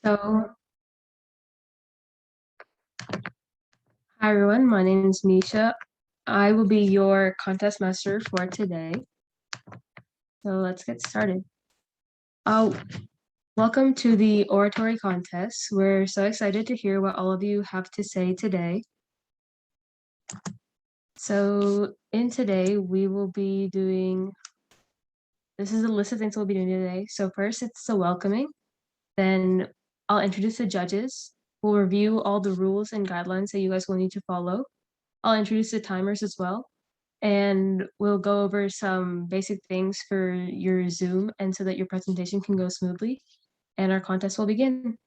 So, hi everyone, my name is Misha. I will be your contest master for today. So let's get started. Welcome to the oratory contest. We're so excited to hear what all of you have to say today. So in today, we will be doing, this is a list of things we'll be doing today. So first it's the welcoming, then I'll introduce the judges. We'll review all the rules and guidelines that you guys will need to follow. I'll introduce the timers as well. And we'll go over some basic things for your Zoom and so that your presentation can go smoothly. And our contest will begin.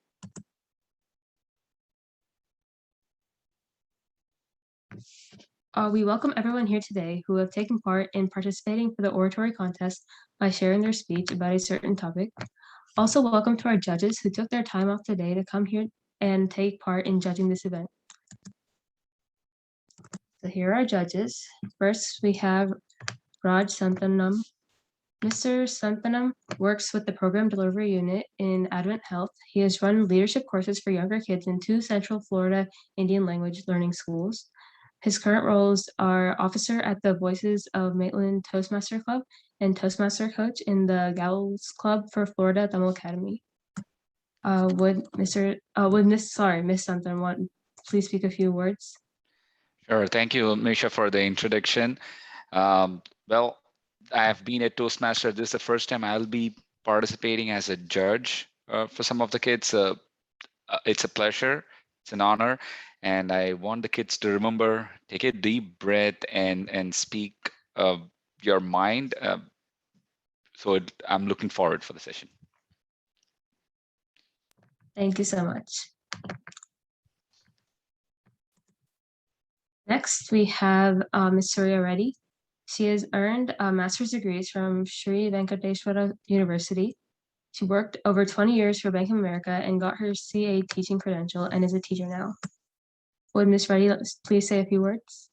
We welcome everyone here today who have taken part in participating for the oratory contest by sharing their speech about a certain topic. Also, welcome to our judges who took their time off today to come here and take part in judging this event. So here are our judges. First, we have Raj Santhanam. Mr. Santhanam works with the Program Delivery Unit in Advent Health. He has run leadership courses for younger kids in 2 Central Florida Indian language learning schools. His current roles are officer at the Voices of Maitland Toastmaster Club and Toastmaster coach in the Gals Club for Florida Tamil Academy. Would Miss Santhanam want please speak a few words? Sure. Thank you, Misha, for the introduction. Well, I have been a Toastmaster. This is the first time I'll be participating as a judge for some of the kids. It's a pleasure. It's an honor. And I want the kids to remember, take a deep breath and speak your mind. I'm looking forward for the session. Thank you so much. Next, we have Ms. Surya Reddy. She has earned master's degrees from Sri Venkateswara University. She worked over 20 years for Bank of America and got her CA teaching credential and is a teacher now. Would Ms. Reddy please say a few words?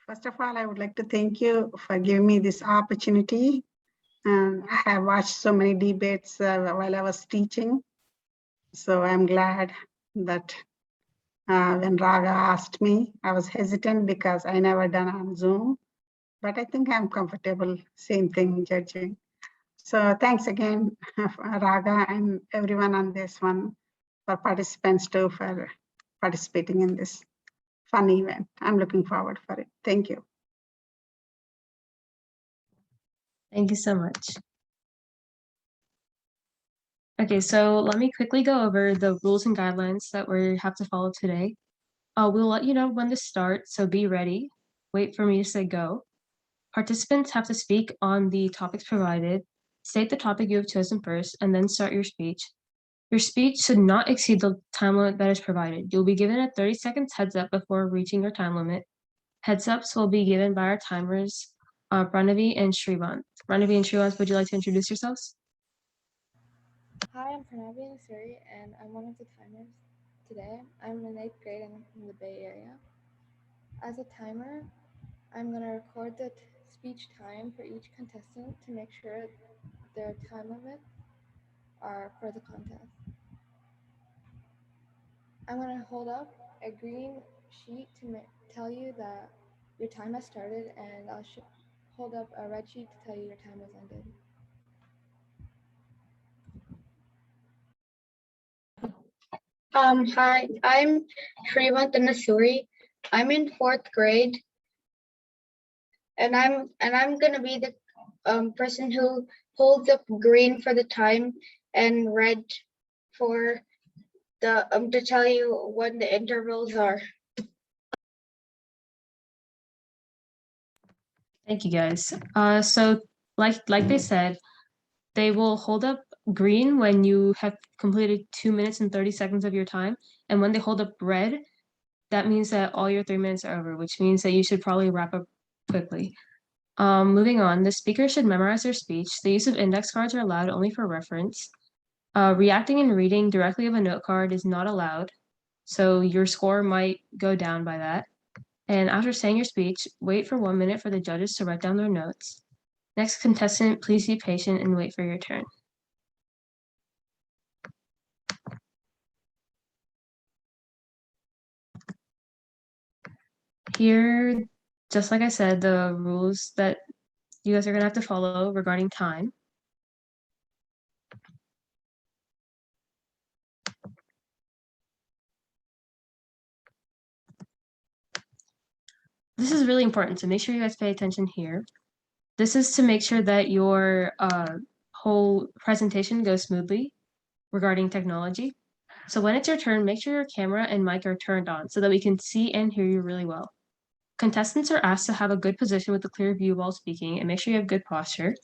First of all, I would like to thank you for giving me this opportunity. I have watched so many debates while I was teaching. So I'm glad that when Raga asked me, I was hesitant because I never done on Zoom, but I think I'm comfortable, same thing, judging. So thanks again, Raga and everyone on this one, for participants too, for participating in this fun event. I'm looking forward for it. Thank you. Thank you so much. Okay, so let me quickly go over the rules and guidelines that we have to follow today. We'll let you know when to start, so be ready. Wait for me to say go. Participants have to speak on the topics provided, state the topic you have chosen first, and then start your speech. Your speech should not exceed the time limit that is provided. You'll be given a 30 seconds heads up before reaching your time limit. Heads ups will be given by our timers, Pranavi and Shrivant. Pranavi and Shrivant, would you like to introduce yourselves? Hi, I'm Pragnya and I'm one of the timers today. I'm in 8th grade and I'm from the Bay Area. As a timer, I'm going to record the speech time for each contestant to make sure their time limits are for the contest. I'm going to hold up a green sheet to tell you that your time has started, and I'll hold up a red sheet to tell you your time has ended. Hi, I'm Shrivant Nasuri. I'm in 4th grade, and I'm gonna be the person who holds up green for the time and red for the to tell you when the intervals are. Thank you, guys. So like they said, they will hold up green when you have completed 2 minutes and 30 seconds of your time. And when they hold up red, that means that all your 3 minutes are over, which means that you should probably wrap up quickly. Moving on, the speaker should memorize their speech. The use of index cards are allowed only for reference. Reacting and reading directly of a note card is not allowed, so your score might go down by that. And after saying your speech, wait for 1 minute for the judges to write down their notes. Next contestant, please be patient and wait for your turn. here, just like I said, the rules that you guys are gonna have to follow regarding time. This is really important, so make sure you guys pay attention here. This is to make sure that your whole presentation goes smoothly regarding technology. So when it's your turn, make sure your camera and mic are turned on so that we can see and hear you really well. Contestants are asked to have a good position with a clear view while speaking and make sure you have good posture.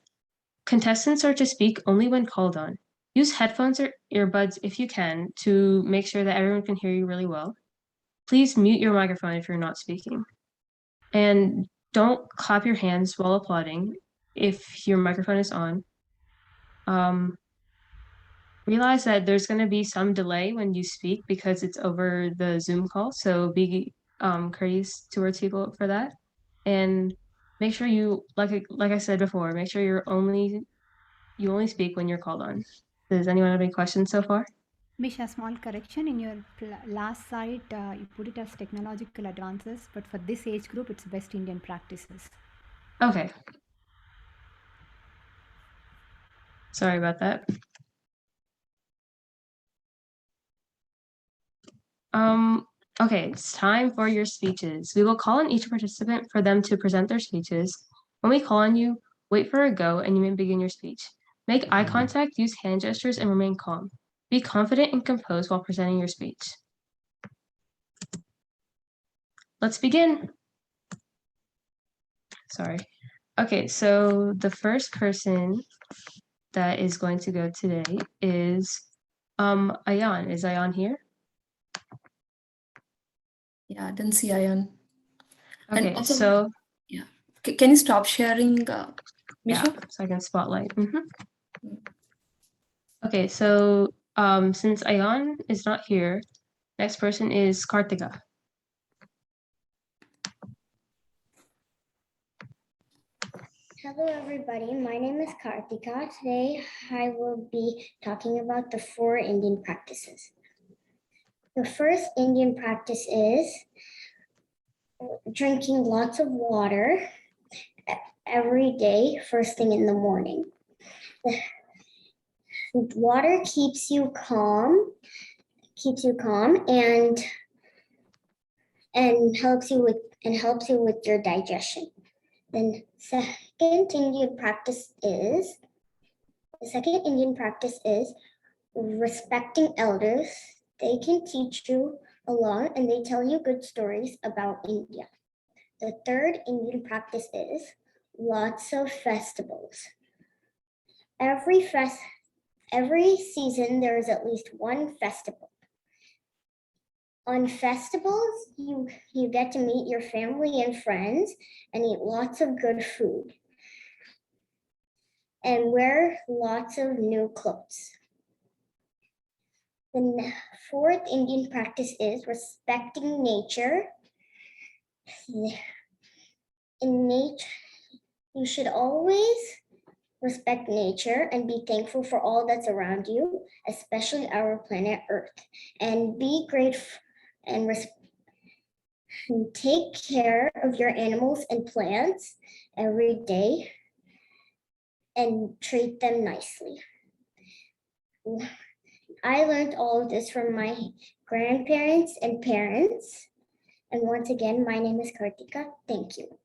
Contestants are to speak only when called on. Use headphones or earbuds if you can to make sure that everyone can hear you really well. Please mute your microphone if you're not speaking. And don't clap your hands while applauding if your microphone is on. Realize that there's going to be some delay when you speak because it's over the Zoom call. So be courteous towards people for that. And make sure you, like I said before, make sure you only speak when you're called on. Does anyone have any questions so far? Misha, small correction in your last site, you put it as technological advances, but for this age group, it's best Indian practices. Okay. Sorry about that. Okay, it's time for your speeches. We will call on each participant for them to present their speeches. When we call on you, wait for a go and you may begin your speech. Make eye contact, use hand gestures, and remain calm. Be confident and composed while presenting your speech. Let's begin. Sorry. Okay, so the first person that is going to go today is Ayan. Is Ayan here? Yeah, I didn't see Ayan. And Okay, also, so yeah, can you stop sharing, yeah, Misha? so I can spotlight. Okay, so since Ayan is not here, next person is Kartika. Hello everybody, my name is Kartika. Today I will be talking about the 4 Indian practices. The first Indian practice is drinking lots of water every day, first thing in the morning. Water keeps you calm and helps you with your digestion. Then the second Indian practice is respecting elders. They can teach you a lot and they tell you good stories about India. The third Indian practice is lots of festivals. Every season there is at least one festival. On festivals, you get to meet your family and friends and eat lots of good food and wear lots of new clothes. The fourth Indian practice is respecting nature. In nature, you should always respect nature and be thankful for all that's around you, especially our planet Earth. And be grateful and take care of your animals and plants every day and treat them nicely. I learned all of this from my grandparents and parents. And once again, my name is Kartika. Thank you.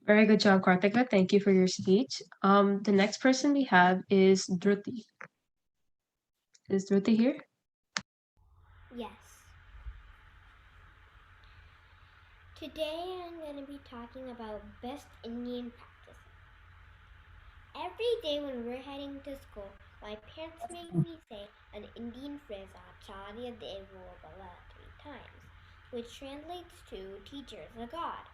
Very good job, Kartika. Thank you for your speech. The next person we have is Dhruti. Is Dhruti here? Yes. Today I'm going to be talking about best Indian practices. Every day when we're heading to school, my parents make me say an Indian phrase Acharya Devo Bhava 3 times, which translates to teacher is a god.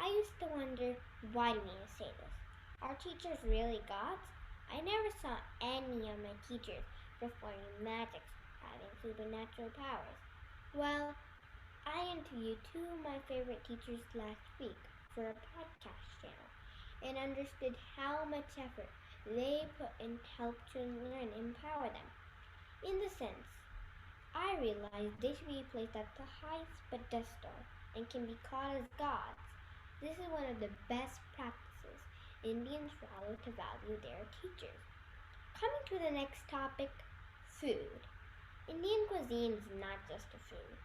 I used to wonder, why do we say this? Are teachers really gods? I never saw any of my teachers performing magics, having supernatural powers. Well, I interviewed 2 of my favorite teachers last week for a podcast channel and understood how much effort they put in to help children learn and empower them. In the sense, I realize they should be placed at the highest pedestal and can be called as gods. This is one of the best practices Indians follow to value their teachers. Coming to the next topic, food. Indian cuisine is not just a food.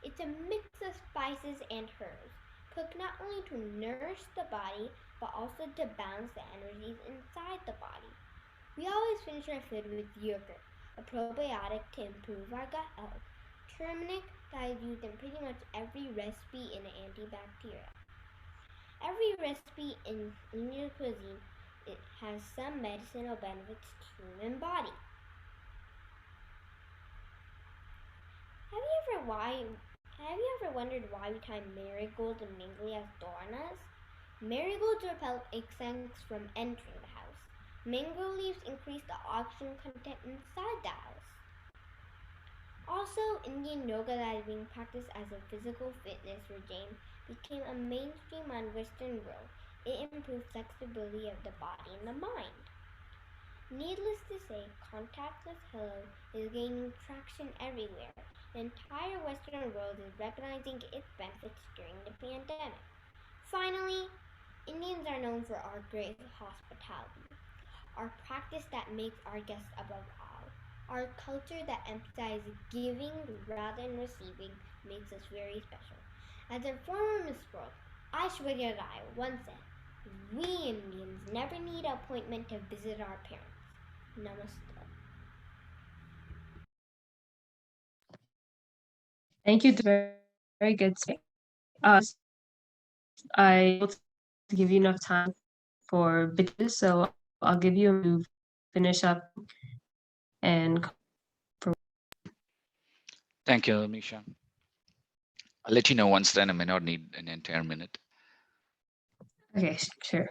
It's a mix of spices and herbs, cooked not only to nourish the body, but also to balance the energies inside the body. We always finish our food with yogurt, a probiotic to improve our gut health. Turmeric that is used in pretty much every recipe in antibacterial. Every recipe in Indian cuisine it has some medicinal benefits to the human body. Have you ever wondered why we tie marigolds and mangoleas doorknobs? Marigolds repel insects from entering the house. Mango leaves increase the oxygen content inside the house. Also, Indian yoga that is being practiced as a physical fitness regime became a mainstream on Western world. It improves flexibility of the body and the mind. Needless to say, contactless hello is gaining traction everywhere. The entire Western world is recognizing its benefits during the pandemic. Finally, Indians are known for our great hospitality, our practice that makes our guests above all. Our culture that emphasizes giving rather than receiving makes us very special. As a former Miss World, Aishwarya Rai once said, "We Indians never need an appointment to visit our parents." Namaste. Thank you. Very, very good. I able to give you enough time for videos, so I'll give you a move, finish up, and Thank you, Misha. I'll let you know once then. I may not need an entire minute. okay, sure.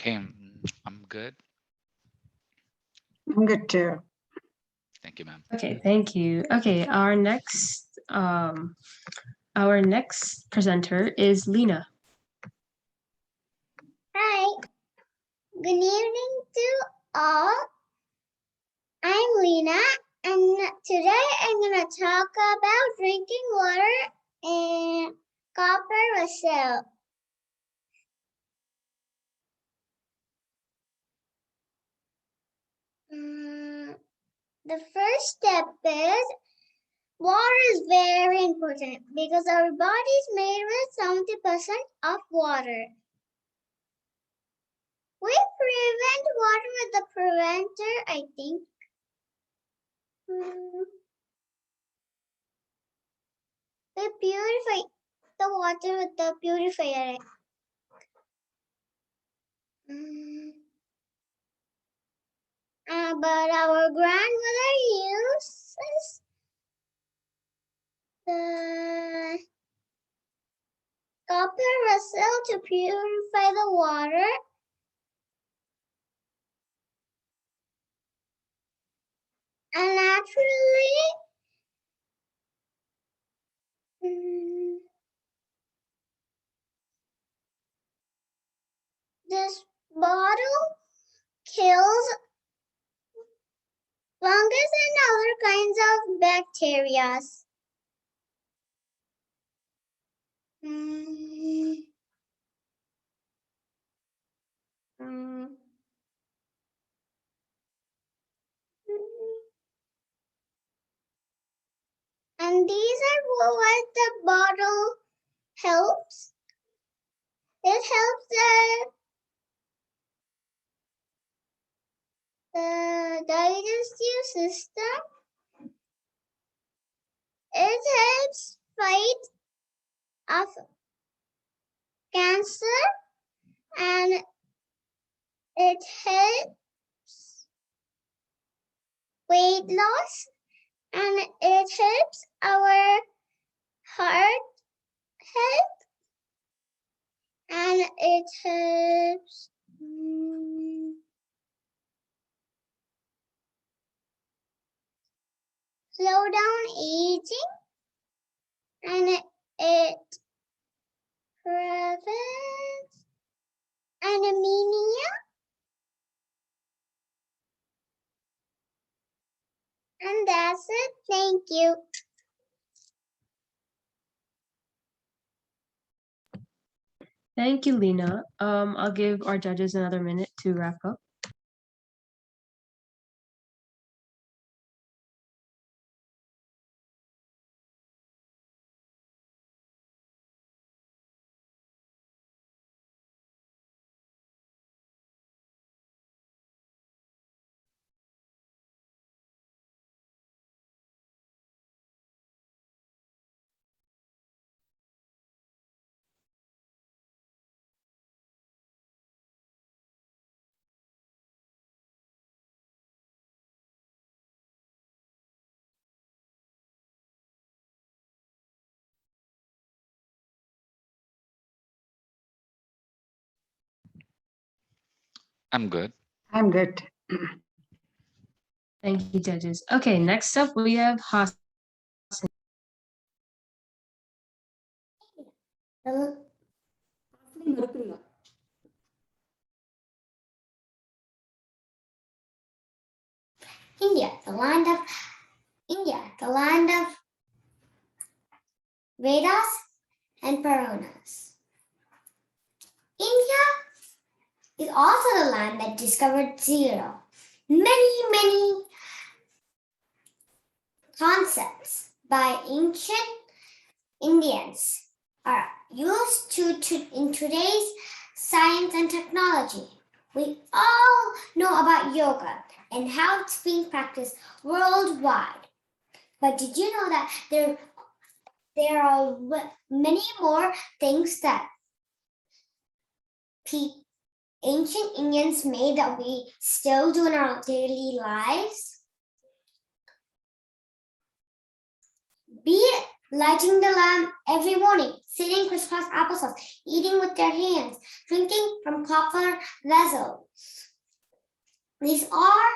Okay, I'm good. I'm good too. Thank you, ma'am. Okay, thank you. Okay, our next presenter is Lena. Hi, good evening to all. I'm Lena, and today I'm going to talk about drinking water and copper vessel. The first step is water is very important because our body is made with 70% of water. We prevent water with the preventer, I think. We purify the water with the purifier. But our grandmother uses the copper vessel to purify the water. And naturally, this bottle kills fungus and other kinds of bacteria. And these are what the bottle helps. It helps The digestive system, it helps fight off cancer, and it helps weight loss, and it helps our heart health, and it helps slow down aging, and it prevents anemia, and that's it. Thank you. Thank you, Lena. I'll give our judges another minute to wrap up. I'm good. I'm good. Thank you, judges. Okay, next up we have Hasan. India, the land of Vedas and Puranas. India is also the land that discovered zero. Many concepts by ancient Indians are used in today's science and technology. We all know about yoga and how it's being practiced worldwide. But did you know that there are many more things that ancient Indians made that we still do in our daily lives? Be it lighting the lamp every morning, sitting crisscross applesauce, eating with their hands, drinking from copper vessels. These are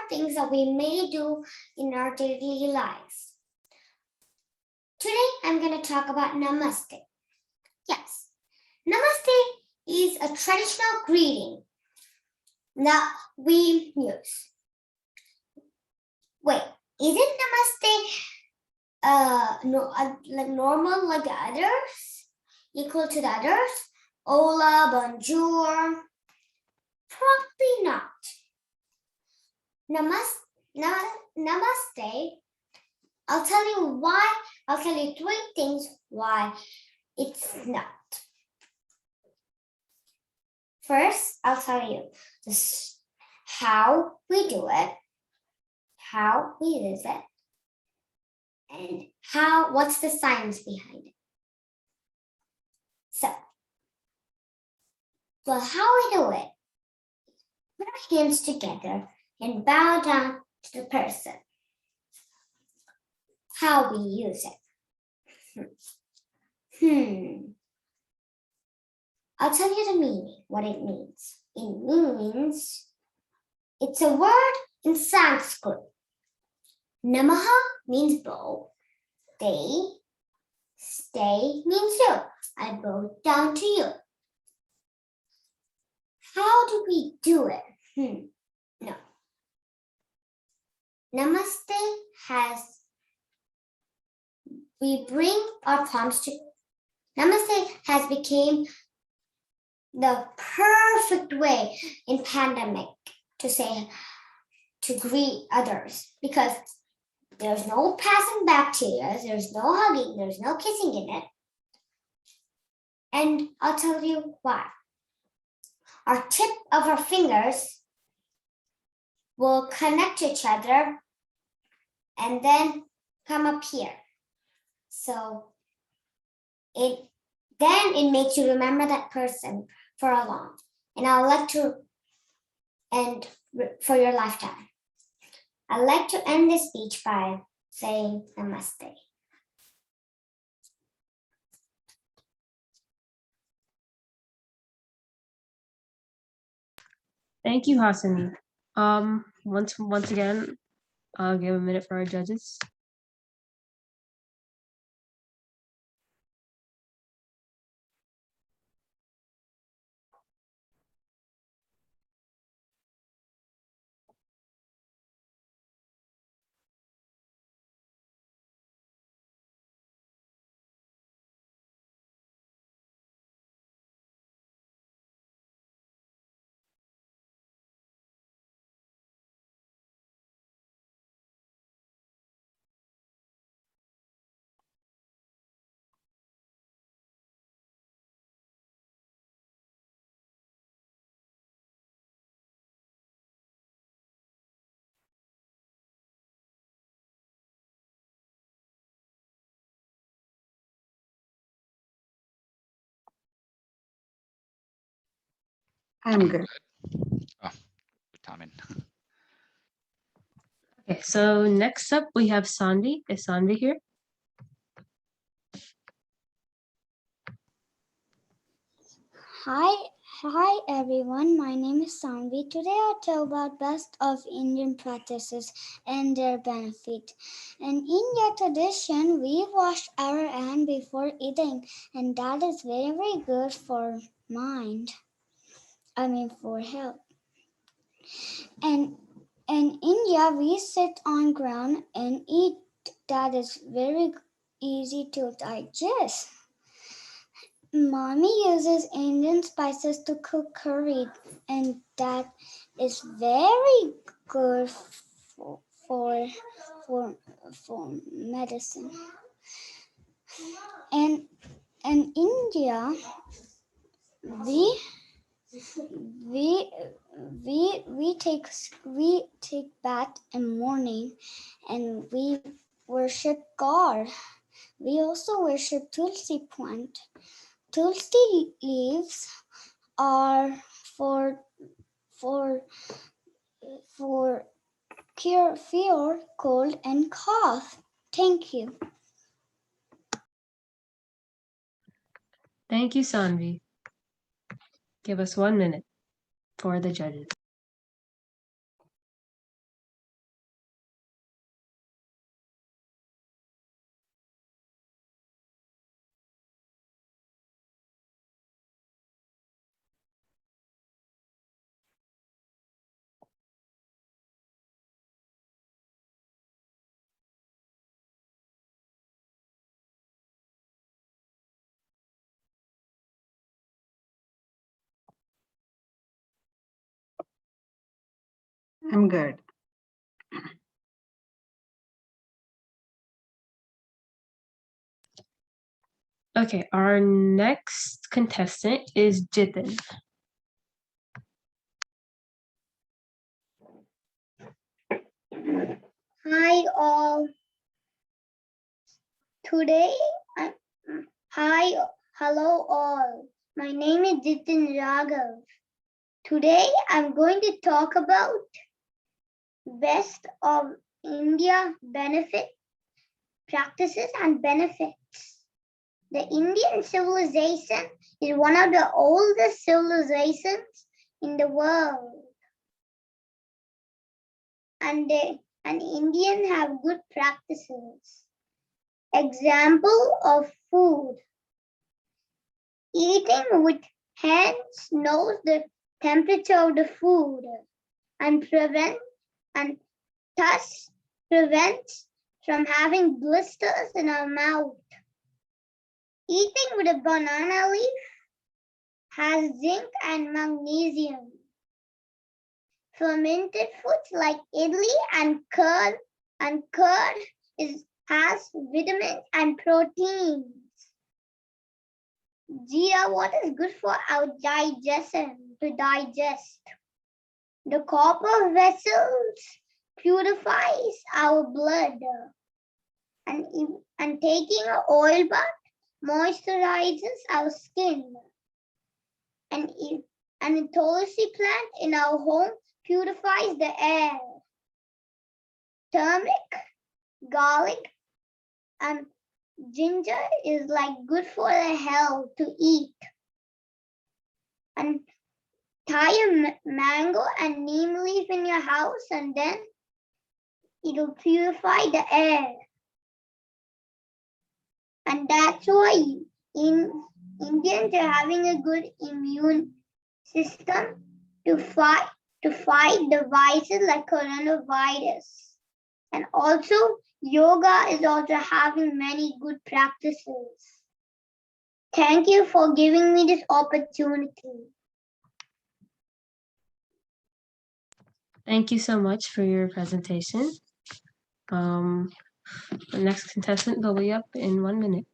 things that we may do in our daily lives. Today, I'm going to talk about Namaste. Yes, Namaste is a traditional greeting that we use. Wait, isn't Namaste normal like the others? Equal to the others? Hola, bonjour? Probably not. Namaste, I'll tell you why. I'll tell you 3 things why it's not. First, I'll tell you how we do it, how we use it, and what's the science behind it. So, well, how we do it, put our hands together and bow down to the person. How we use it. I'll tell you the meaning, what it means. It means, it's a word in Sanskrit. Namaha means bow. Stay means you. I bow down to you. How do we do it? No. We bring our palms to, Namaste has become the perfect way in pandemic to greet others, because there's no passing bacteria, there's no hugging, there's no kissing in it. And I'll tell you why. Our tip of our fingers will connect to each other and then come up here. So it makes you remember that person for a long, and I would like to end for your lifetime. I'd like to end this speech by saying namaste. Thank you, Hasani. Once again, I'll give a minute for our judges. I'm good. Oh, Vitamin. Okay, so next up we have Sanvi. Is Sanvi here? Hi everyone, my name is Sanvi. Today I'll tell about best of Indian practices and their benefit. In India tradition, we wash our hand before eating, and that is very, very good for for health. And in India, we sit on ground and eat. That is very easy to digest. Mommy uses Indian spices to cook curry, and that is very good for medicine. And in India, we take bath in morning, and we worship God. We also worship Tulsi plant. Tulsi leaves are for cure fever, cold, and cough. Thank you. Thank you, Sanvi. Give us 1 minute for the judges. I'm good. Okay, our next contestant is Jitin. Hi all. Today, hello all. My name is Jitin Raghav. Today, I'm going to talk about best of India practices and benefits. The Indian civilization is one of the oldest civilizations in the world. And Indians have good practices. Example of food. Eating with hands knows the temperature of the food and thus prevents from having blisters in our mouth. Eating with a banana leaf has zinc and magnesium. Fermented foods like idli and curd has vitamins and proteins. Jeera water is good for our digestion, to digest. The copper vessels purifies our blood, and taking an oil bath moisturizes our skin. And a tulsi plant in our home purifies the air. Turmeric, garlic, and ginger is like good for the health to eat. And tie a mango and neem leaf in your house, and then it'll purify the air. And that's why Indians are having a good immune system to fight the viruses like coronavirus. And also, yoga is also having many good practices. Thank you for giving me this opportunity. Thank you so much for your presentation. The next contestant will be up in 1 minute.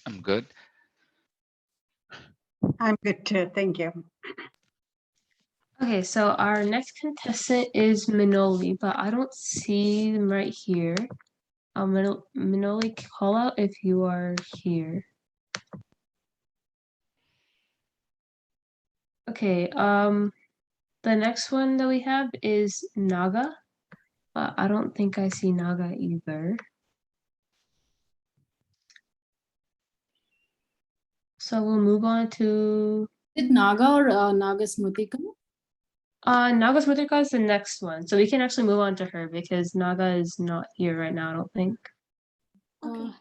I'm good. I'm good too. Thank you. Okay, so our next contestant is Minoli, but I don't see them right here. Minoli, call out if you are here. Okay, the next one that we have is Naga. I don't think I see Naga either. So we'll move on to Is it Naga or Nagasmutika? Naga Smrtika is the next one. So we can actually move on to her because Naga is not here right now, I don't think. Just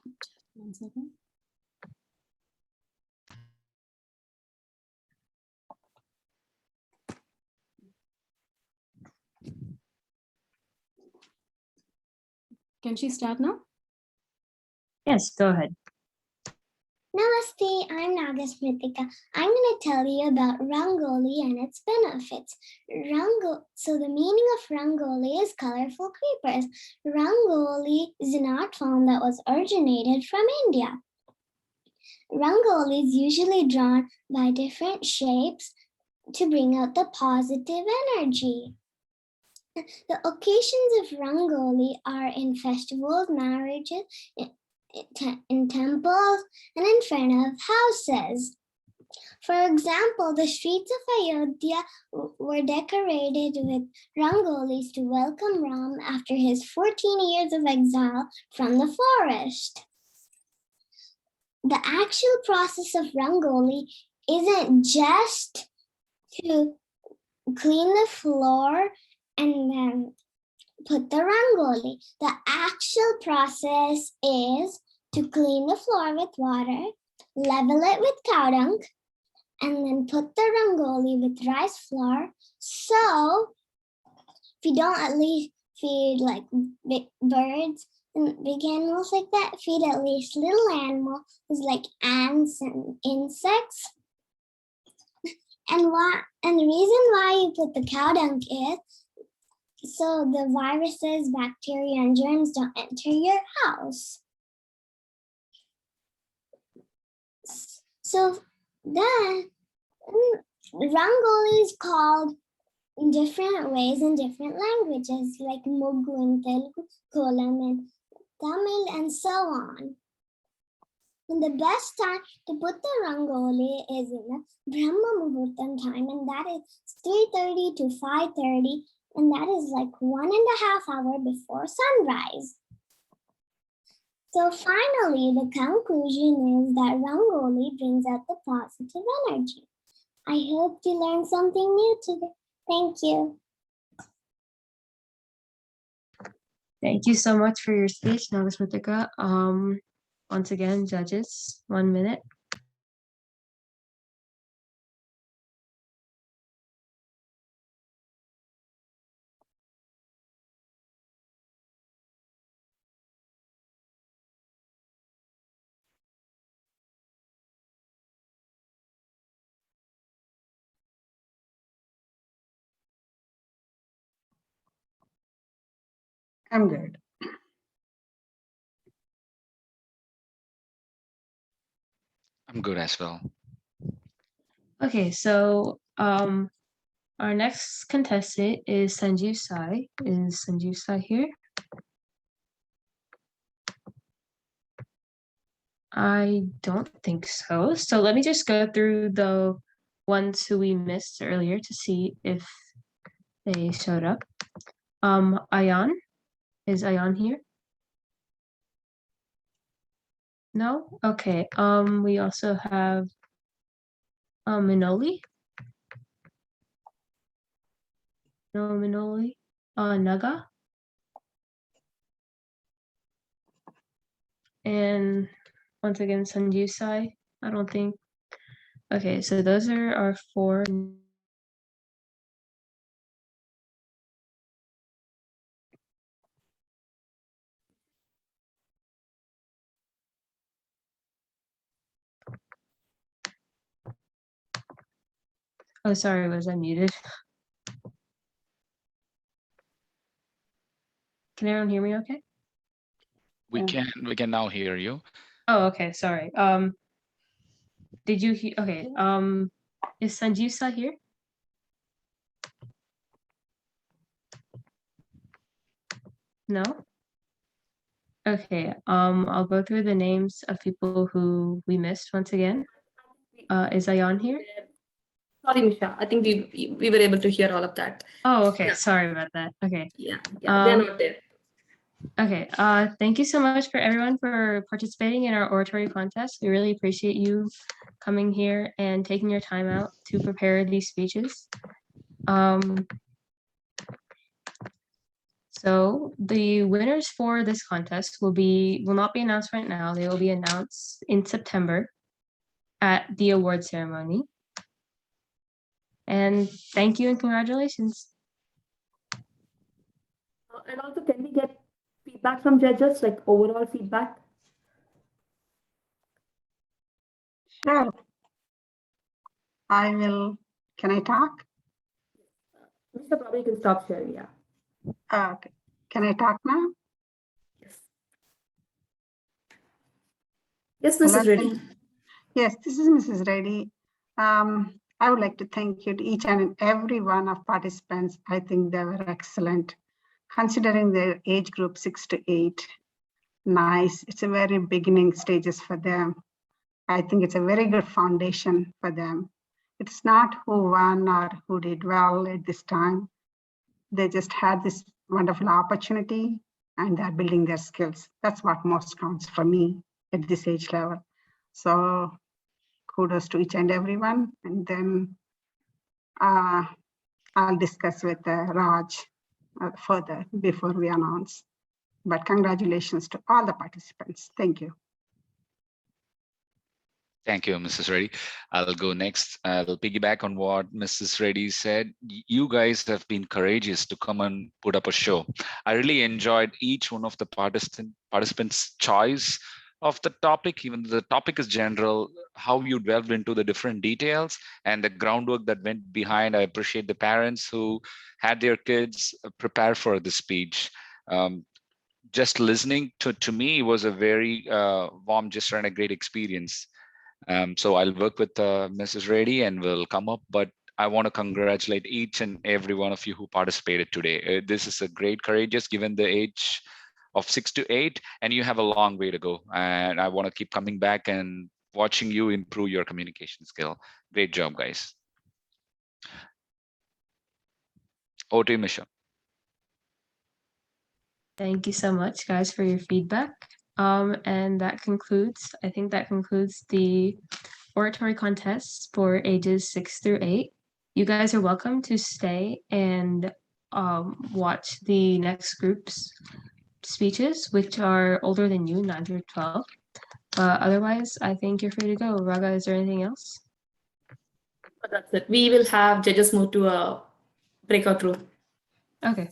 1 second. Can she start now? Yes, go ahead. Namaste, I'm Nagasmritika. I'm going to tell you about Rangoli and its benefits. So the meaning of Rangoli is colorful creepers. Rangoli is an art form that was originated from India. Rangoli is usually drawn by different shapes to bring out the positive energy. The occasions of Rangoli are in festivals, marriages, in temples, and in front of houses. For example, the streets of Ayodhya were decorated with rangolis to welcome Ram after his 14 years of exile from the forest. The actual process of rangoli isn't just to clean the floor and then put the rangoli. The actual process is to clean the floor with water, level it with cow dung, and then put the rangoli with rice flour. So if you don't at least feed like big birds and big animals like that, feed at least little animals like ants and insects. And the reason why you put the cow dung is so the viruses, bacteria, and germs don't enter your house. So then Rangoli is called in different ways in different languages like Mugu in Telugu, Kolam in Tamil, and so on. And the best time to put the Rangoli is in the Brahma Muhurtam time, and that is 3:30 to 5:30. And that is like 1.5 hours before sunrise. So finally, the conclusion is that Rangoli brings out the positive energy. I hope you learned something new today. Thank you. Thank you so much for your speech, Nagasmritika. Once again, judges, 1 minute. I'm good. I'm good as well. Okay, so our next contestant is Sanjeev Sai. Is Sanjeev Sai here? I don't think so. So let me just go through the ones who we missed earlier to see if they showed up. Ayan, is Ayan here? No? Okay. We also have Minoli. No, Minoli. Naga. And once again, Sanjeev Sai. I don't think. Okay, so those are our 4. Oh, sorry, was I muted? Can everyone hear me okay? We Yeah. can now hear you. Oh, okay, sorry. Did you hear? Okay, is Sanjeev Sai here? No? Okay, I'll go through the names of people who we missed once again. Is Ayan here? Sorry, Misha. I think we were able to hear all of that. Oh, okay, Yeah. sorry about that. Okay. Yeah, they're not there. Okay, thank you so much for everyone for participating in our oratory contest. We really appreciate you coming here and taking your time out to prepare these speeches. So the winners for this contest will not be announced right now. They will be announced in September at the award ceremony. And thank you and congratulations. And also, can we get feedback from judges, like overall feedback? Sure. I will. Can I talk? Mr. Probably you can stop sharing, yeah. Okay. Can I talk now? Yes. Yes, Mrs. Reddy. Yes, this is Mrs. Reddy. I would like to thank you to each and every one of participants. I think they were excellent. Considering their age group 6 to 8, nice. It's a very beginning stages for them. I think it's a very good foundation for them. It's not who won or who did well at this time. They just had this wonderful opportunity and they're building their skills. That's what most counts for me at this age level. So kudos to each and everyone. And then I'll discuss with Raj further before we announce. But congratulations to all the participants. Thank you. Thank you, Mrs. Reddy. I'll go next. I'll piggyback on what Mrs. Reddy said. You guys have been courageous to come and put up a show. I really enjoyed each one of the participants' choice of the topic, even though the topic is general, how you delved into the different details and the groundwork that went behind. I appreciate the parents who had their kids prepare for the speech. Just listening to me was a very warm gesture and a great experience. So I'll work with Mrs. Reddy and we'll come up, but I want to congratulate each and every one of you who participated today. This is a great courageous given the age of 6 to 8, and you have a long way to go. And I want to keep coming back and watching you improve your communication skill. Great job, guys. Over to you, Misha. Thank you so much, guys, for your feedback. And I think that concludes the oratory contest for ages 6 through 8. You guys are welcome to stay and watch the next group's speeches, which are older than you, 9 through 12. Otherwise, I think you're free to go. Raga, is there anything else? But that's it. We will have judges move to a breakout room. Okay.